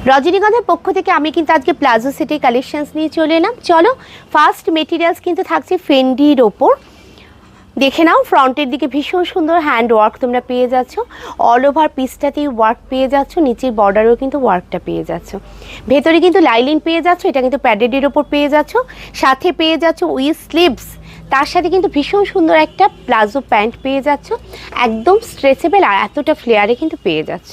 রজনীগন্ধার পক্ষ থেকে আমি কিন্তু আজকে প্লাজো সেটের কালেকশনস নিয়ে চলে এলাম। চলো, ফার্স্ট মেটেরিয়ালস কিন্তু থাকছে ফেন্ডির ওপর। দেখে নাও, ফ্রন্টের দিকে ভীষণ সুন্দর হ্যান্ড ওয়ার্ক তোমরা পেয়ে যাচ্ছ, অল ওভার পিসটাতেই ওয়ার্ক পেয়ে যাচ্ছ, নিচের বর্ডারেও কিন্তু ওয়ার্কটা পেয়ে যাচ্ছ, ভেতরে কিন্তু লাইলিন পেয়ে যাচ্ছ, এটা কিন্তু প্যাডেডের ওপর পেয়ে যাচ্ছ, সাথে পেয়ে যাচ্ছ উইথ স্লিভস, তার সাথে কিন্তু ভীষণ সুন্দর একটা প্লাজো প্যান্ট পেয়ে যাচ্ছ, একদম স্ট্রেচেবল আর এতটা ফ্লেয়ারে কিন্তু পেয়ে যাচ্ছ,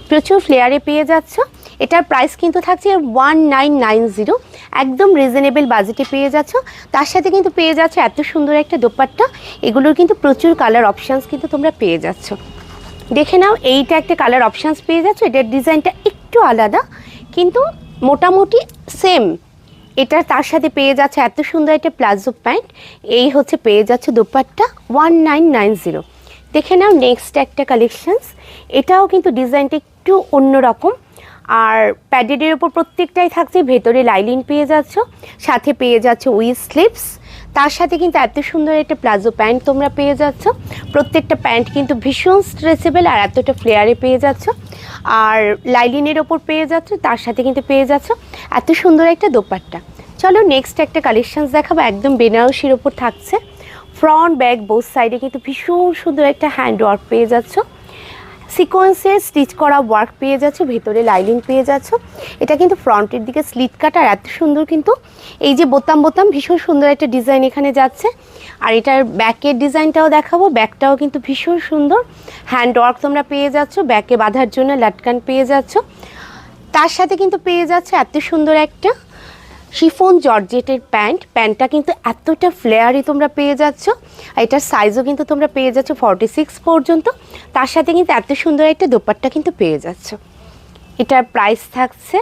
প্রচুর ফ্লেয়ারে পেয়ে যাচ্ছ। এটার প্রাইস কিন্তু থাকছে 1990, একদম রিজনেবল বাজেটে পেয়ে যাচ্ছ। তার সাথে কিন্তু পেয়ে যাচ্ছ এত সুন্দর একটা দোপাট্টা, এগুলোর কিন্তু প্রচুর কালার অপশানস কিন্তু তোমরা পেয়ে যাচ্ছ। দেখে নাও, এইটা একটা কালার অপশানস পেয়ে যাচ্ছ, এটার ডিজাইনটা একটু আলাদা কিন্তু মোটামুটি সেম। এটা তার সাথে পেয়ে যাচ্ছে এত সুন্দর একটা প্লাজো প্যান্ট, এই হচ্ছে পেয়ে যাচ্ছে দোপাট্টা 1990। দেখে নাও নেক্সট একটা কালেকশনস, এটাও কিন্তু ডিজাইনটা একটু অন্যরকম, আর প্যাডেডের ওপর প্রত্যেকটাই থাকছে, ভেতরে লাইলিন পেয়ে যাচ্ছ, সাথে পেয়ে যাচ্ছ উইথ স্লিভস, তার সাথে কিন্তু এত সুন্দর একটা প্লাজো প্যান্ট তোমরা পেয়ে যাচ্ছ। প্রত্যেকটা প্যান্ট কিন্তু ভীষণ স্ট্রেচেবল আর এতটা ফ্লেয়ারে পেয়ে যাচ্ছ, আর লাইলিনের ওপর পেয়ে যাচ্ছ, তার সাথে কিন্তু পেয়ে যাচ্ছ এত সুন্দর একটা দোপাট্টা। চলো নেক্সট একটা কালেকশনস দেখাবো, একদম বেনারসির ওপর থাকছে, ফ্রন্ট ব্যাক বোথ সাইডে কিন্তু ভীষণ সুন্দর একটা হ্যান্ড ওয়ার্ক পেয়ে যাচ্ছ, সিকোয়েন্সে স্টিচ করা ওয়ার্ক পেয়ে যাচ্ছ, ভেতরে লাইলিং পেয়ে যাচ্ছ। এটা কিন্তু ফ্রন্টের দিকে স্লিট কাট আর এত সুন্দর কিন্তু এই যে বোতাম বোতাম ভীষণ সুন্দর একটা ডিজাইন এখানে যাচ্ছে। আর এটার ব্যাকের ডিজাইনটাও দেখাবো, ব্যাকটাও কিন্তু ভীষণ সুন্দর হ্যান্ড ওয়ার্ক তোমরা পেয়ে যাচ্ছ, ব্যাকে বাঁধার জন্য লাটকান পেয়ে যাচ্ছ, তার সাথে কিন্তু পেয়ে যাচ্ছ এত সুন্দর একটা শিফন জর্জেটের প্যান্টটা কিন্তু এতটা ফ্লেয়ারি তোমরা পেয়ে যাচ্ছ, আর এটার সাইজও কিন্তু তোমরা পেয়ে যাচ্ছ 46 পর্যন্ত, তার সাথে কিন্তু এত সুন্দর একটা দোপাট্টা কিন্তু পেয়ে যাচ্ছ। এটার প্রাইস থাকছে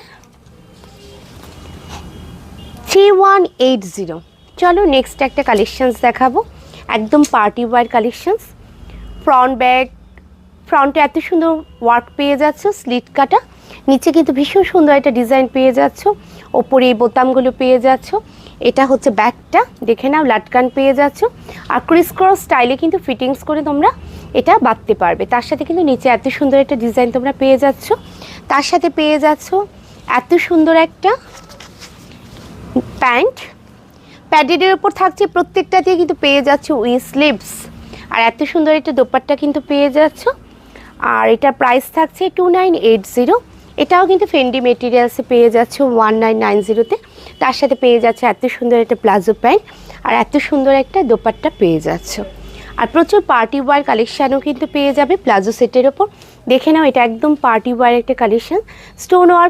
3180। চলো নেক্সট একটা কালেকশনস দেখাবো, একদম party wear collections, front back, ফ্রন্টে এত সুন্দর ওয়ার্ক পেয়ে যাচ্ছ, স্লিট কাটা, নিচে কিন্তু ভীষণ সুন্দর একটা ডিজাইন পেয়ে যাচ্ছ, ওপরে এই বোতামগুলো পেয়ে যাচ্ছ। এটা হচ্ছে ব্যাকটা, দেখে নাও লাটকান পেয়ে যাচ্ছ, আর ক্রিস ক্রস স্টাইলে কিন্তু ফিটিংস করে তোমরা এটা বাঁধতে পারবে। তার সাথে কিন্তু নিচে এত সুন্দর একটা ডিজাইন তোমরা পেয়ে যাচ্ছ, তার সাথে পেয়ে যাচ্ছ এত সুন্দর একটা প্যান্ট, প্যাডেডের ওপর থাকছে, প্রত্যেকটাতে কিন্তু পেয়ে যাচ্ছ উইথ স্লিভস, আর এত সুন্দর একটা দোপাট্টা কিন্তু পেয়ে যাচ্ছ। আর এটার প্রাইস থাকছে 2980, এটাও কিন্তু ফেন্ডি মেটেরিয়ালসে পেয়ে যাচ্ছ 1990-তে, তার সাথে পেয়ে যাচ্ছে এত সুন্দর একটা প্লাজো প্যান্ট আর এত সুন্দর একটা দোপাট্টা পেয়ে যাচ্ছ। আর প্রচুর পার্টি ওয়্যার কালেকশানও কিন্তু পেয়ে যাবে প্লাজো সেটের ওপর। দেখে নাও, এটা একদম পার্টি ওয়্যার একটা কালেকশান, স্টোন ওয়ার্ক